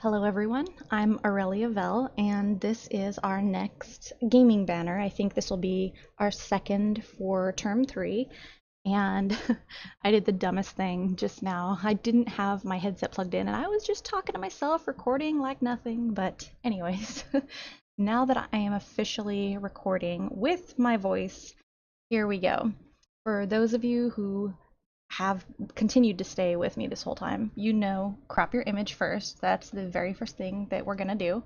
Hello everyone, I'm Aurelia Vell, and this is our next gaming banner. I think this will be our second for term 3, and I did the dumbest thing just now. I didn't have my headset plugged in, and I was just talking to myself, recording like nothing, but anyways, now that I am officially recording with my voice, here we go. For those of you who have continued to stay with me this whole time, you know, crop your image first. That's the very first thing that we're gonna do.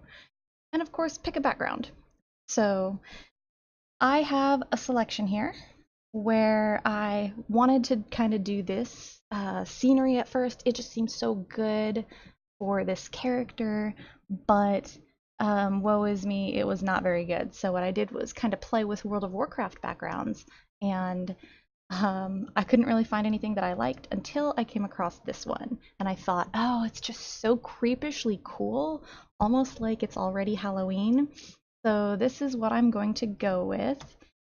And of course, pick a background. So I have a selection here where I wanted to kind of do this scenery at first. It just seemed so good for this character, but woe is me, it was not very good. So what I did was kind of play with World of Warcraft backgrounds, and I couldn't really find anything that I liked until I came across this one. And I thought, oh, it's just so creepishly cool, almost like it's already Halloween. So this is what I'm going to go with.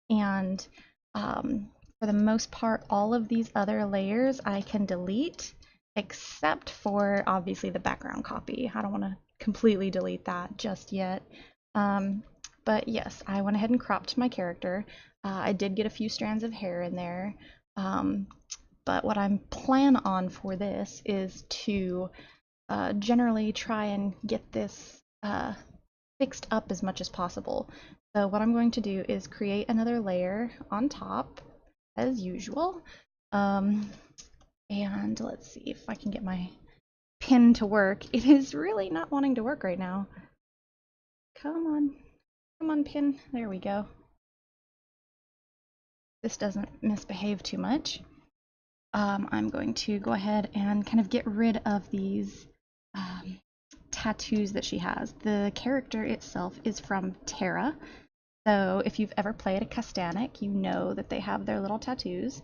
And for the most part, all of these other layers I can delete, except for obviously the background copy. I don't want to completely delete that just yet. But yes, I went ahead and cropped my character. I did get a few strands of hair in there, but what I'm plan on for this is to generally try and get this fixed up as much as possible. So what I'm going to do is create another layer on top, as usual, and let's see if I can get my pin to work. It is really not wanting to work right now. Come on, pin. There we go. This doesn't misbehave too much. I'm going to go ahead and kind of get rid of these tattoos that she has. The character itself is from Terra, so if you've ever played a Castanic, you know that they have their little tattoos,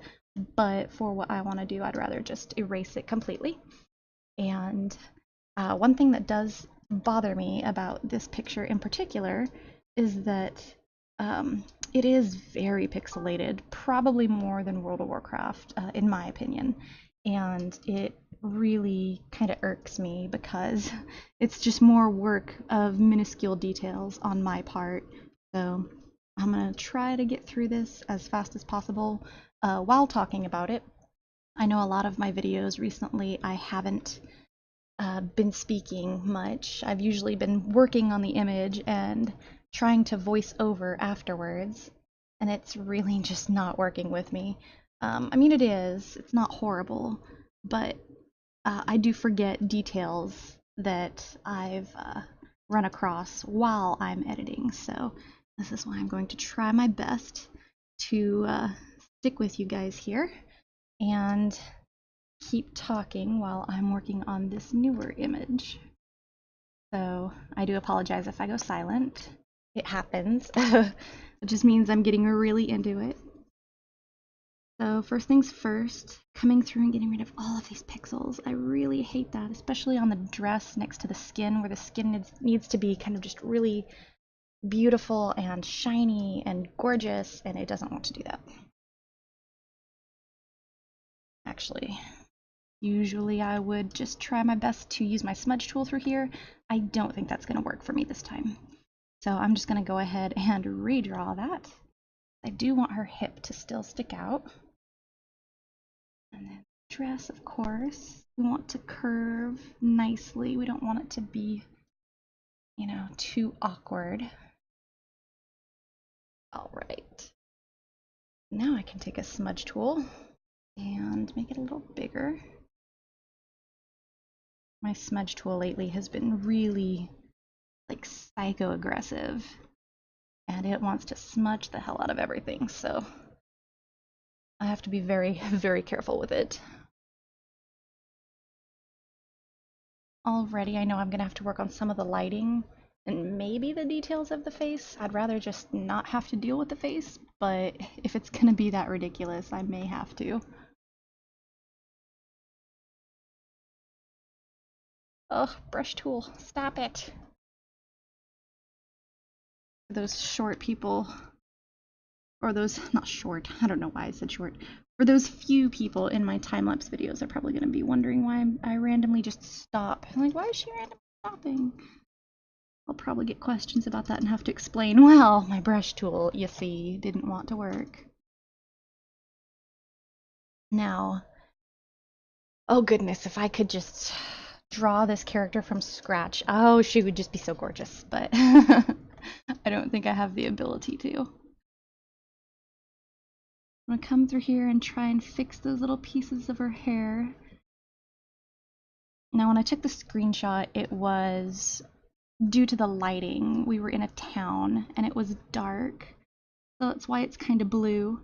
but for what I want to do, I'd rather just erase it completely. And one thing that does bother me about this picture in particular is that it is very pixelated, probably more than World of Warcraft, in my opinion. And it really kind of irks me because it's just more work of minuscule details on my part. So I'm going to try to get through this as fast as possible while talking about it. I know a lot of my videos recently I haven't been speaking much. I've usually been working on the image and trying to voice over afterwards, and it's really just not working with me. I mean, it's not horrible, but I do forget details that I've run across while I'm editing, so this is why I'm going to try my best to stick with you guys here and keep talking while I'm working on this newer image. So I do apologize if I go silent. It happens. It just means I'm getting really into it. So first things first, coming through and getting rid of all of these pixels. I really hate that, especially on the dress next to the skin, where the skin needs to be kind of just really beautiful and shiny and gorgeous, and it doesn't want to do that. Actually, usually I would just try my best to use my smudge tool through here. I don't think that's going to work for me this time. So I'm just going to go ahead and redraw that. I do want her hip to still stick out. And then dress, of course. We want to curve nicely. We don't want it to be, you know, too awkward. All right. Now I can take a smudge tool and make it a little bigger. My smudge tool lately has been really like psycho aggressive, and it wants to smudge the hell out of everything, so I have to be very, very careful with it. Already, I know I'm gonna have to work on some of the lighting and maybe the details of the face. I'd rather just not have to deal with the face, but if it's gonna be that ridiculous, I may have to. Ugh, brush tool, stop it. Those short people, or those, not short, I don't know why I said short. For those few people in my time-lapse videos are probably going to be wondering why I randomly just stop. I'm like, why is she randomly stopping? I'll probably get questions about that and have to explain, well, my brush tool, you see, didn't want to work. Now, oh goodness, if I could just draw this character from scratch, oh, she would just be so gorgeous, but I don't think I have the ability to. I'm gonna come through here and try and fix those little pieces of her hair. Now, when I took the screenshot, it was due to the lighting. We were in a town and it was dark, so that's why it's kind of blue.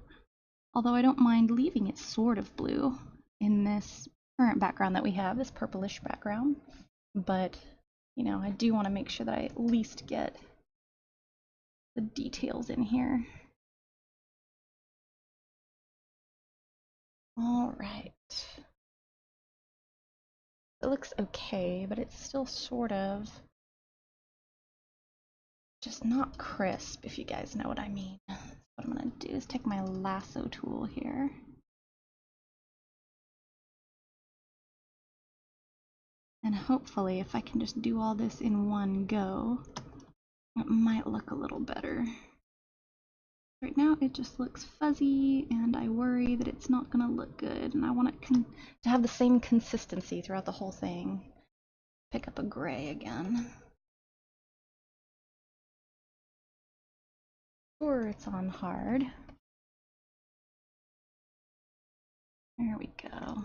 Although I don't mind leaving it sort of blue in this current background that we have, this purplish background. But, you know, I do want to make sure that I at least get the details in here. All right. It looks okay, but it's still sort of just not crisp, if you guys know what I mean. So what I'm going to do is take my lasso tool here. And hopefully, if I can just do all this in one go, it might look a little better. Right now, it just looks fuzzy, and I worry that it's not going to look good, and I want it to have the same consistency throughout the whole thing. Pick up a gray again. Sure, it's on hard. There we go.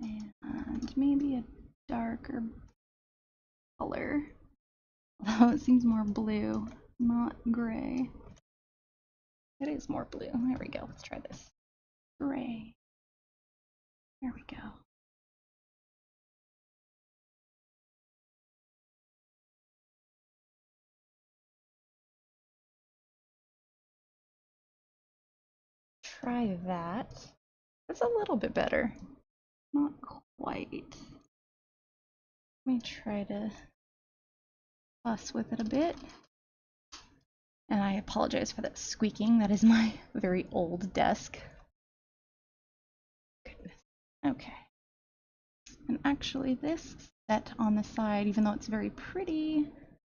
And maybe a darker color. Although it seems more blue, not gray. It is more blue. There we go. Let's try this. Gray. There we go. Try that. It's a little bit better. Not quite. Let me try to fuss with it a bit. And I apologize for that squeaking. That is my very old desk. Goodness. Okay. And actually this set on the side, even though it's very pretty,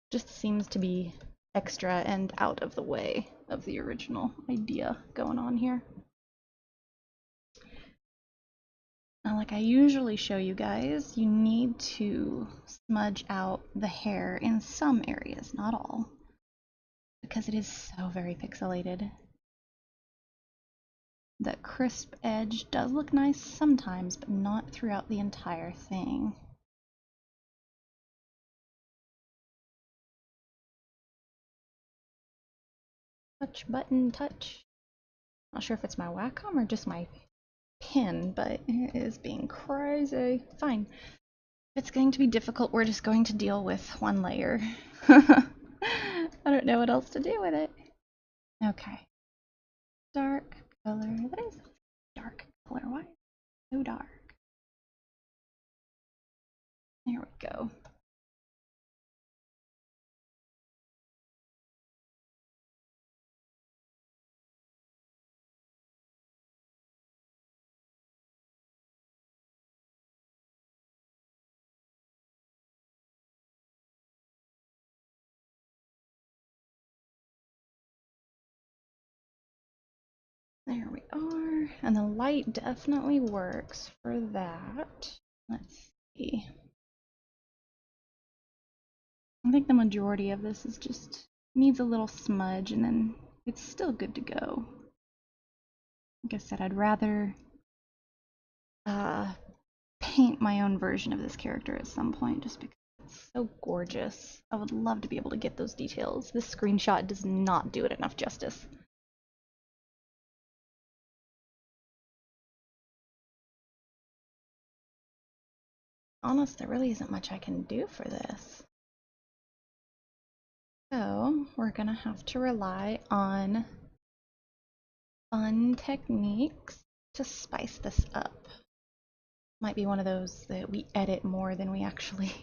just seems to be extra and out of the way of the original idea going on here. Now, like I usually show you guys, you need to smudge out the hair in some areas, not all, because it is so very pixelated. The crisp edge does look nice sometimes, but not throughout the entire thing. Touch button touch. Not sure if it's my Wacom or just my pin, but it is being crazy. Fine. If it's going to be difficult, we're just going to deal with one layer. I don't know what else to do with it. Okay. Dark color. That is dark color. Why so dark? There we go. There we are. And the light definitely works for that. Let's see. I think the majority of this is just needs a little smudge and then it's still good to go. Like I said, I'd rather paint my own version of this character at some point just because it's so gorgeous. I would love to be able to get those details. This screenshot does not do it enough justice. Honest, there really isn't much I can do for this. So we're gonna have to rely on fun techniques to spice this up. Might be one of those that we edit more than we actually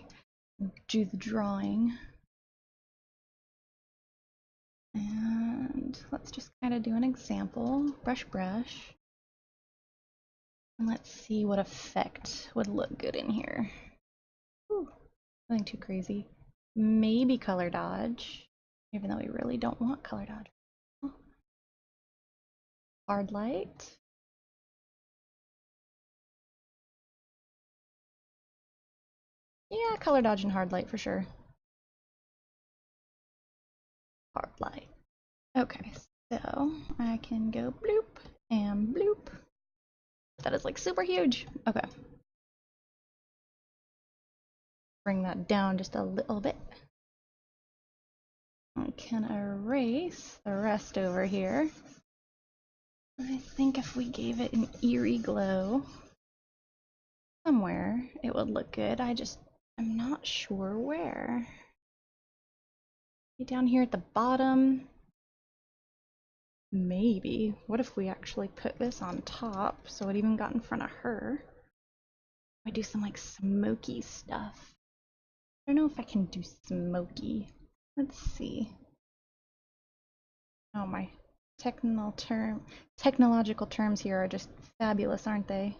do the drawing. And let's just kind of do an example. Brush, brush. And let's see what effect would look good in here. Ooh, nothing too crazy. Maybe color dodge, even though we really don't want color dodge. Hard light. Yeah, color dodge and hard light for sure. Hard light. Okay, so I can go bloop and bloop. That is like super huge. Okay. Bring that down just a little bit. I can erase the rest over here. I think if we gave it an eerie glow somewhere, it would look good. I'm not sure where. Down here at the bottom. Maybe. What if we actually put this on top so it even got in front of her? I do some like smoky stuff. I don't know if I can do smoky. Let's see. Oh, my technological terms here are just fabulous, aren't they?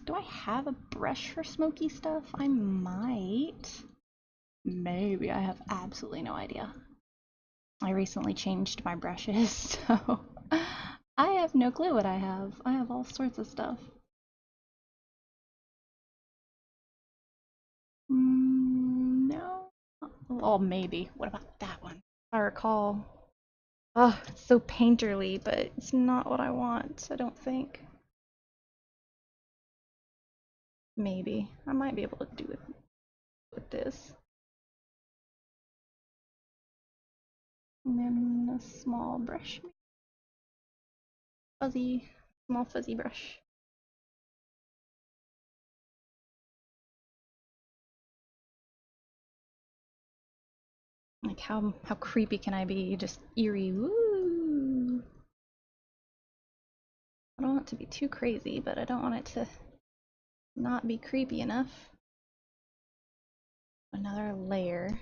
Do I have a brush for smoky stuff? I might. Maybe. I have absolutely no idea. I recently changed my brushes, so I have no clue what I have. I have all sorts of stuff. No. Oh, maybe. What about that one? If I recall. Oh, it's so painterly, but it's not what I want, I don't think. Maybe. I might be able to do it with this. And then a small brush. Small fuzzy brush. Like how creepy can I be? Just eerie. Woo! I don't want it to be too crazy, but I don't want it to not be creepy enough. Another layer.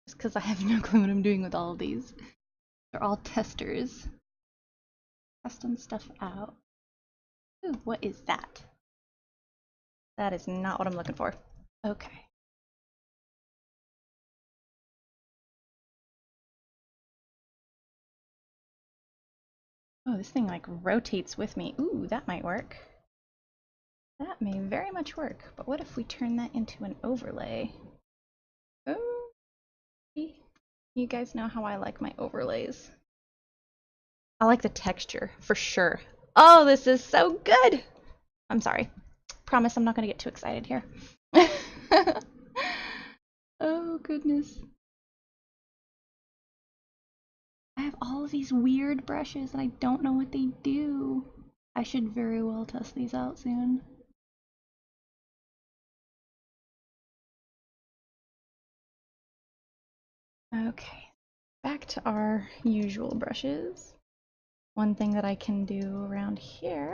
Just because I have no clue what I'm doing with all of these. They're all testers. Testing stuff out. Ooh, what is that? That is not what I'm looking for. Okay. Oh, this thing like rotates with me. Ooh, that might work. That may very much work, but what if we turn that into an overlay? Oh, you guys know how I like my overlays. I like the texture, for sure. Oh, this is so good! I'm sorry. Promise I'm not gonna get too excited here. Oh, goodness. I have all of these weird brushes and I don't know what they do. I should very well test these out soon. Okay, back to our usual brushes. One thing that I can do around here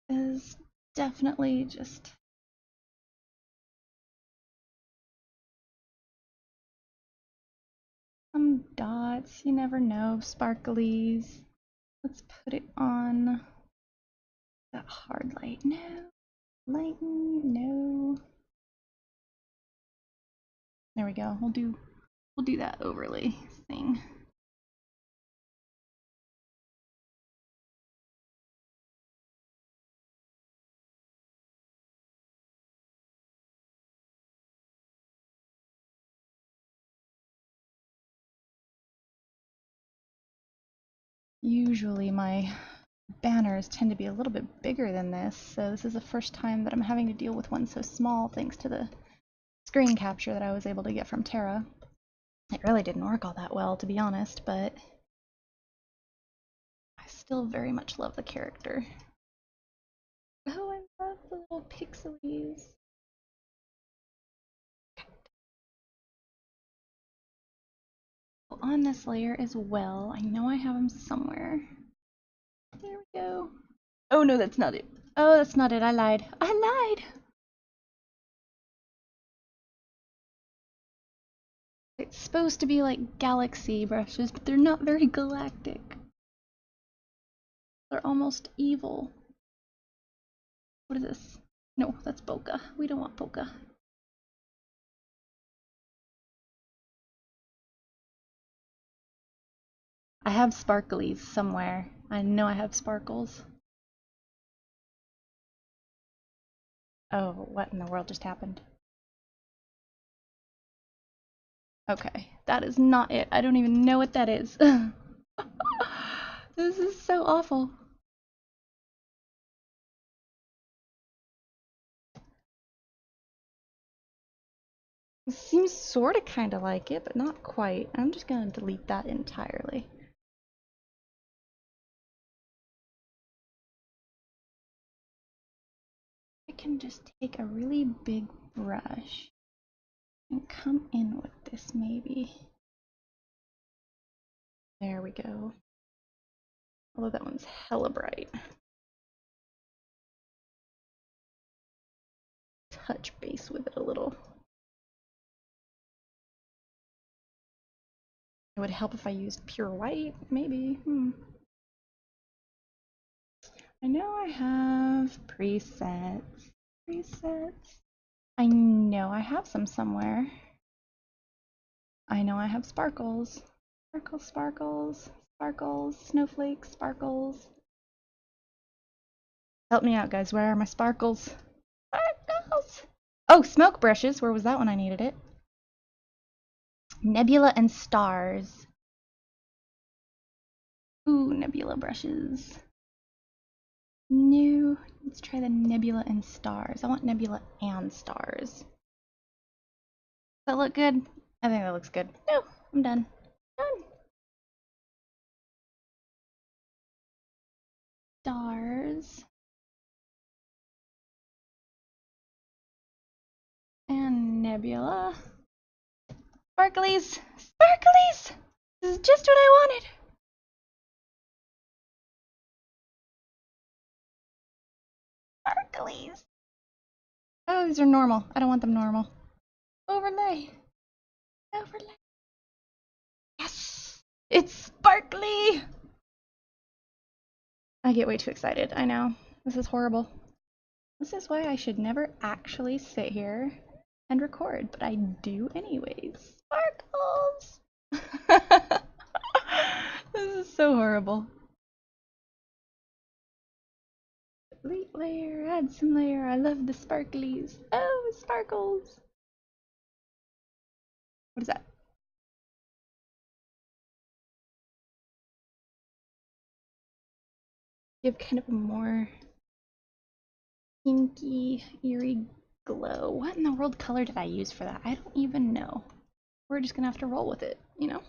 is definitely just some dots. You never know, sparklies. Let's put it on that hard light. No, lighten, no. There we go. We'll do that overlay thing. Usually my banners tend to be a little bit bigger than this, so this is the first time that I'm having to deal with one so small thanks to the screen capture that I was able to get from Tara. It really didn't work all that well, to be honest, but I still very much love the character. Oh, I love the little pixelies. On this layer as well, I know I have them somewhere. There we go. Oh no, that's not it. Oh, that's not it. I lied. I lied! It's supposed to be like galaxy brushes, but they're not very galactic. They're almost evil. What is this? No, that's bokeh. We don't want bokeh. I have sparklies somewhere. I know I have sparkles. Oh, what in the world just happened? Okay, that is not it. I don't even know what that is. This is so awful. It seems sort of kind of like it, but not quite. I'm just going to delete that entirely. I can just take a really big brush and come in with this maybe. There we go. Although that one's hella bright. Touch base with it a little. It would help if I used pure white, maybe. I know I have presets. Presets. I know I have some somewhere. I know I have sparkles. Sparkles, sparkles, sparkles, snowflakes, sparkles. Help me out, guys. Where are my sparkles? Sparkles! Oh, smoke brushes. Where was that when I needed it? Nebula and stars. Ooh, nebula brushes. No, let's try the nebula and stars. I want nebula and stars. Does that look good? I think that looks good. No, I'm done. Done. Stars. And nebula. Sparklies! Sparklies! This is just what I wanted. Sparklies. Oh, these are normal. I don't want them normal. Overlay. Overlay. Yes! It's sparkly! I get way too excited. I know. This is horrible. This is why I should never actually sit here and record, but I do anyways. Sparkles! This is so horrible. Delete layer, add some layer. I love the sparklies. Oh, sparkles! What is that? Give kind of a more pinky, eerie glow. What in the world color did I use for that? I don't even know. We're just gonna have to roll with it, you know?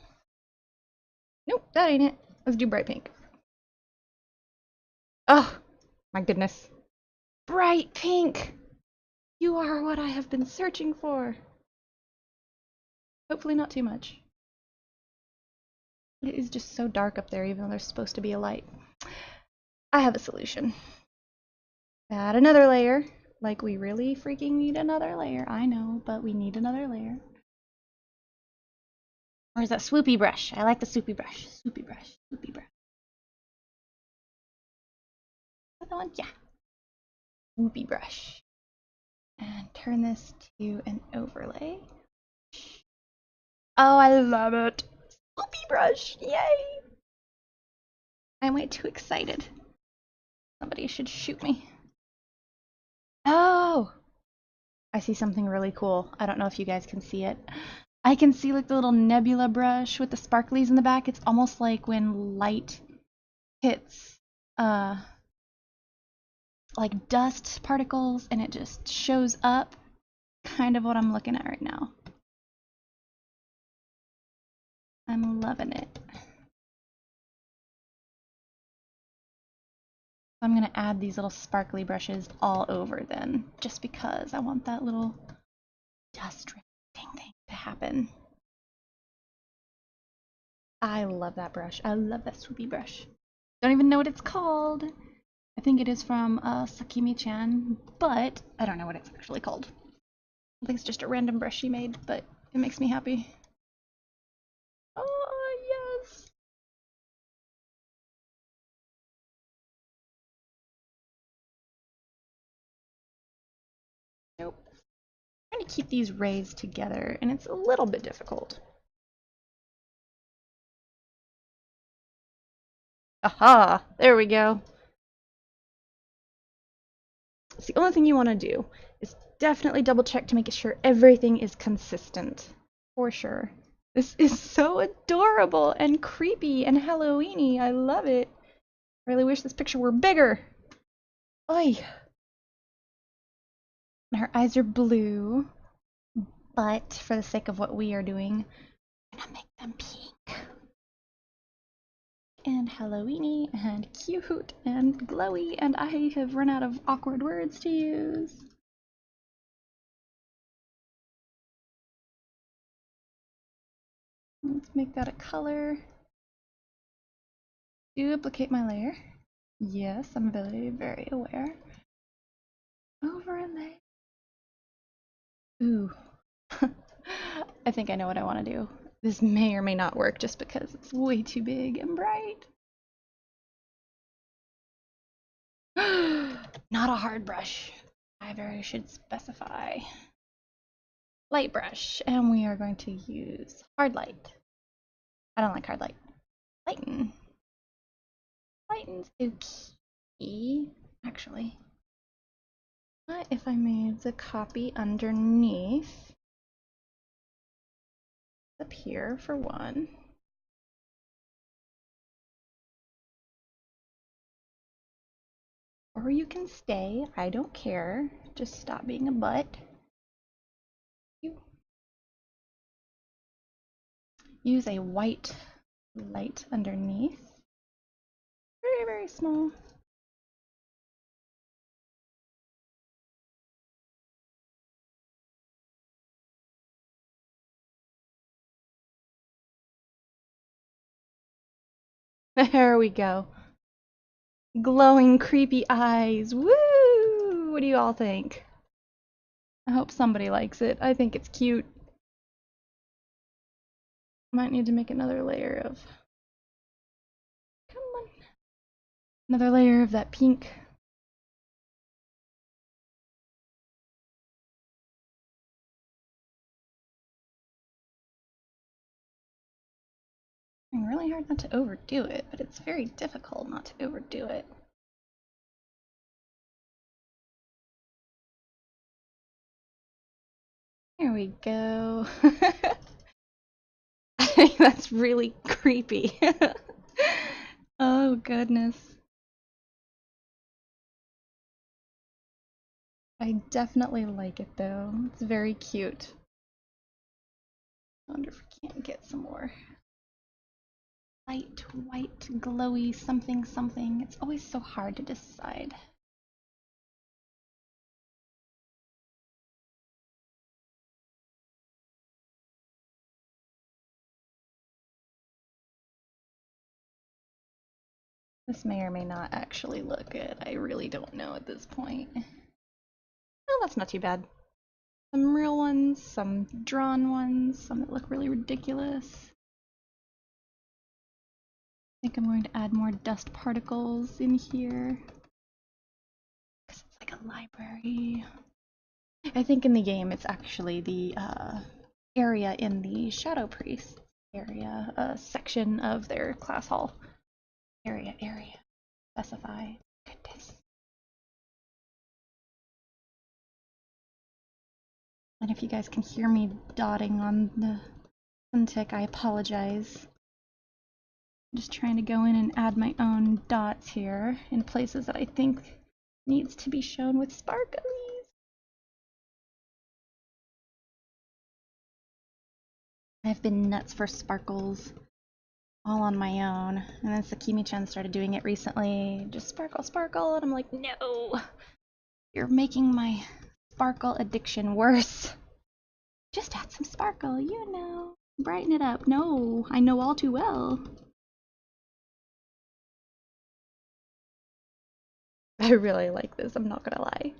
Nope, that ain't it. Let's do bright pink. Oh, my goodness. Bright pink! You are what I have been searching for. Hopefully not too much. It is just so dark up there, even though there's supposed to be a light. I have a solution. Add another layer. Like, we really freaking need another layer. I know, but we need another layer. Where's that swoopy brush? I like the swoopy brush. Swoopy brush. Swoopy brush. That one? Yeah. Swoopy brush. And turn this to an overlay. Oh, I love it. Swoopy brush. Yay! I'm way too excited. Somebody should shoot me. Oh! I see something really cool. I don't know if you guys can see it. I can see like the little nebula brush with the sparklies in the back. It's almost like when light hits like dust particles and it just shows up. Kind of what I'm looking at right now. I'm loving it. I'm gonna add these little sparkly brushes all over then, just because I want that little dust reflecting thing to happen. I love that brush. I love that swoopy brush. Don't even know what it's called. I think it is from Sakimi-chan, but I don't know what it's actually called. I think it's just a random brush she made, but it makes me happy. Oh, yes! Nope. I'm trying to keep these rays together, and it's a little bit difficult. Aha! There we go. It's the only thing you want to do is definitely double check to make sure everything is consistent. For sure. This is so adorable and creepy and Halloweeny. I love it. I really wish this picture were bigger. Oy. And her eyes are blue, but for the sake of what we are doing, I'm gonna make them pink. And Halloweeny and cute and glowy, and I have run out of awkward words to use. Let's make that a color. Duplicate my layer. Yes, I'm very, very aware. Overlay. Ooh. I think I know what I want to do. This may or may not work just because it's way too big and bright. Not a hard brush. I should specify. Light brush, and we are going to use hard light. I don't like hard light. Lighten. Lighten's okay, actually. What if I made the copy underneath? Up here for one. Or you can stay, I don't care. Just stop being a butt. Use a white light underneath. Very, very small. There we go. Glowing, creepy eyes. Woo! What do you all think? I hope somebody likes it. I think it's cute. Might need to make another layer of... Come on. Another layer of that pink. Trying really hard not to overdo it, but it's very difficult not to overdo it. There we go. I think that's really creepy. Oh goodness. I definitely like it though. It's very cute. I wonder if we can't get some more light, white, glowy something something. It's always so hard to decide. This may or may not actually look good. I really don't know at this point. Oh, that's not too bad. Some real ones, some drawn ones, some that look really ridiculous. I think I'm going to add more dust particles in here. Because it's like a library. I think in the game it's actually the area in the Shadow Priest area, a section of their class hall. Area. Specify. Goodness. And if you guys can hear me dotting on the Cintiq, I apologize. I'm just trying to go in and add my own dots here in places that I think needs to be shown with sparklies. I've been nuts for sparkles all on my own, and then Sakimi-chan started doing it recently. Just sparkle, sparkle, and I'm like, no! You're making my sparkle addiction worse. Just add some sparkle, you know. Brighten it up. No, I know all too well. I really like this, I'm not gonna lie.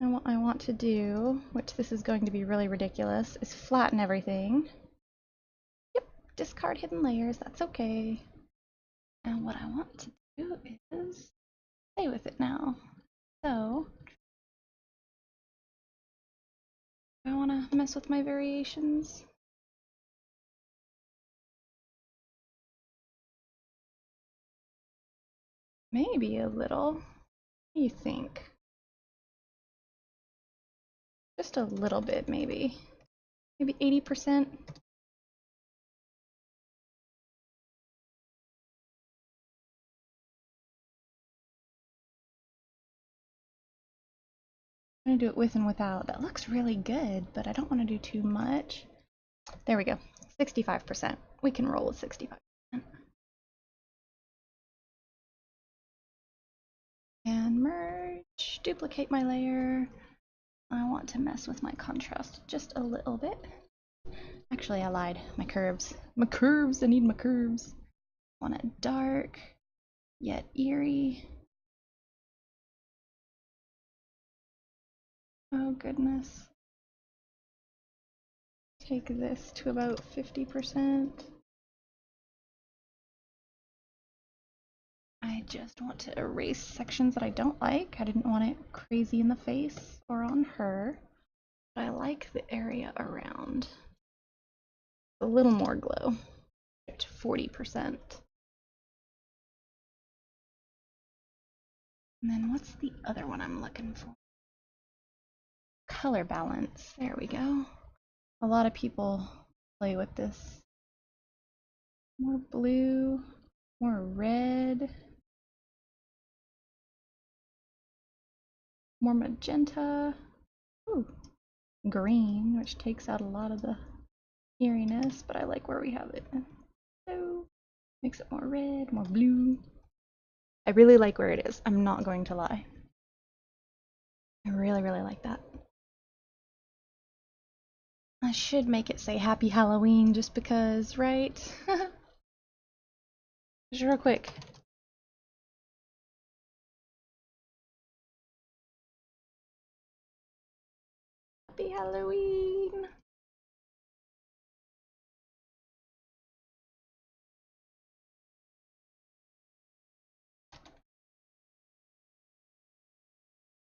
And what I want to do, which this is going to be really ridiculous, is flatten everything. Yep, discard hidden layers, that's okay. And what I want to do is play with it now. So, I want to mess with my variations. Maybe a little. What do you think? Just a little bit, maybe. Maybe 80%. I'm gonna do it with and without. That looks really good, but I don't want to do too much. There we go. 65%. We can roll with 65%. And merge, duplicate my layer. I want to mess with my contrast just a little bit. Actually, I lied. My curves. My curves! I need my curves. I want it dark, yet eerie. Oh goodness. Take this to about 50%. I just want to erase sections that I don't like. I didn't want it crazy in the face or on her. But I like the area around. A little more glow. To 40%. And then what's the other one I'm looking for? Color balance. There we go. A lot of people play with this. More blue, more red, more magenta. Ooh, green, which takes out a lot of the eeriness, but I like where we have it. So, makes it more red, more blue. I really like where it is. I'm not going to lie. I really, really like that. I should make it say Happy Halloween just because, right? Just real quick. Happy Halloween!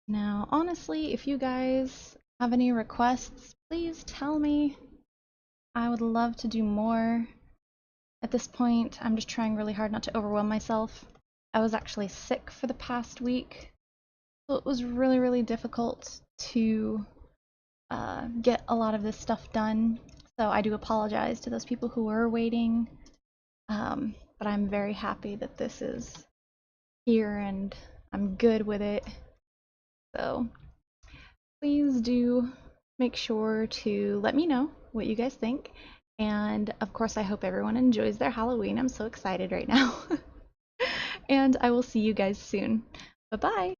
Now, honestly, if you guys have any requests, please tell me. I would love to do more. At this point, I'm just trying really hard not to overwhelm myself. I was actually sick for the past week, so it was really, really difficult to get a lot of this stuff done. So I do apologize to those people who were waiting, but I'm very happy that this is here and I'm good with it. So please do make sure to let me know what you guys think. And of course, I hope everyone enjoys their Halloween. I'm so excited right now. And I will see you guys soon. Bye-bye.